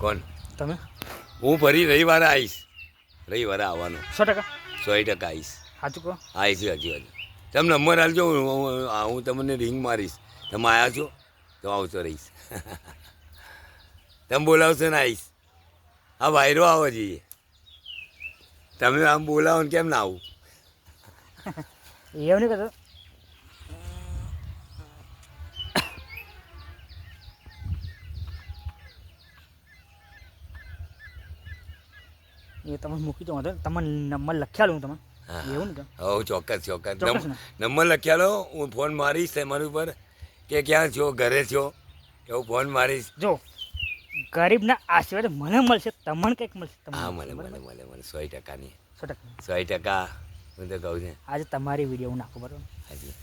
કોણ? તમે? હું ફરી રવિવારે આવીશ. રવિવારે આવવાનો 100%. 100% આવીશ. સાચું કહો. આવીશ હજી. તમે નંબર આપજો, હું તમને રિંગ મારીશ. તમે આવ્યા છો તો આવતો રહીશ. તમે બોલાવશો ને આવીશ. હા, વાયરો આવો જોઈએ. તમે આમ બોલાવો ને કેમ ના આવું? એવું નહીં કરતો. એ તમે મૂકી દો, તમે નંબર લખ્યા લઉં તમે. એવું ને? હા, ચોક્કસ ચોક્કસ. ચોક્કસ ને? નંબર લખ્યા લો. હું ફોન મારીશ તમારી ઉપર કે ક્યાં છો, ઘરે છો, એવું ફોન મારીશ. જો ગરીબના આશીર્વાદ મને મળશે, તમને કંઈક મળશે. હા, મને 100%ની 100%. 100%. હું તો કહું છું. આજે તમારી વિડીયો હું નાખું, બરાબર? હાજી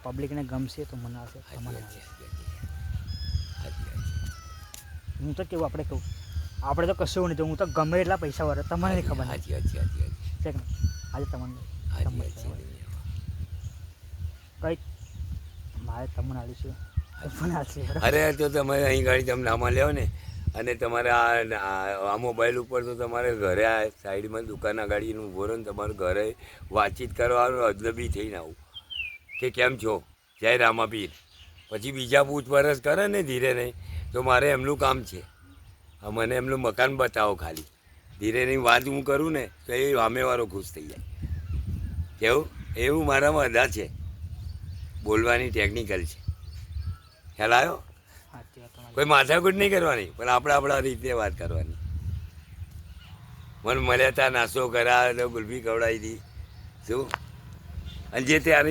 પબ્લિકને ગમશે તો મને આવશે, તમને હાજી મળશે. હાજી. હું તો કેવું, આપણે કહું, આપણે તો કશું નહીં. હું તો ગમે એટલા પૈસા વાળો, તમને નહીં ખબર હાજી હાજી. છે કે આજે તમને કંઈક મારે તમને આવીશું, તમને આવશે. અરે તો તમે અહીં ગાડી તમે નામાં લ્યો ને, અને તમારે આ મોબાઈલ ઉપર તો તમારે ઘરે આ સાઈડમાં દુકાન ગાડીનું ઊભો રહો ને તમારે ઘરે વાતચીત કરવાનું અજનબી થઈને આવું કે કેમ છો, જય રામાપીર. પછી બીજા પૂછપરછ કરે ને ધીરે નહીં, તો મારે એમનું કામ છે. મને એમનું મકાન બતાવો ખાલી. ધીરે નહીં વાત હું કરું ને તો એ સામેવાળો ખુશ થઈ જાય. કેવું એવું મારામાં અદા છે, બોલવાની ટેકનિકલ છે. ખ્યાલ આવ્યો? કોઈ માથાકૂટ નહીં કરવાની, પણ આપણે આપણા રીતે વાત કરવાની. મને મળ્યા હતા, નાસ્તો કરાવ્યો, ગુલ્ફી ખવડાવી હતી, શું, અને જે ત્યાંની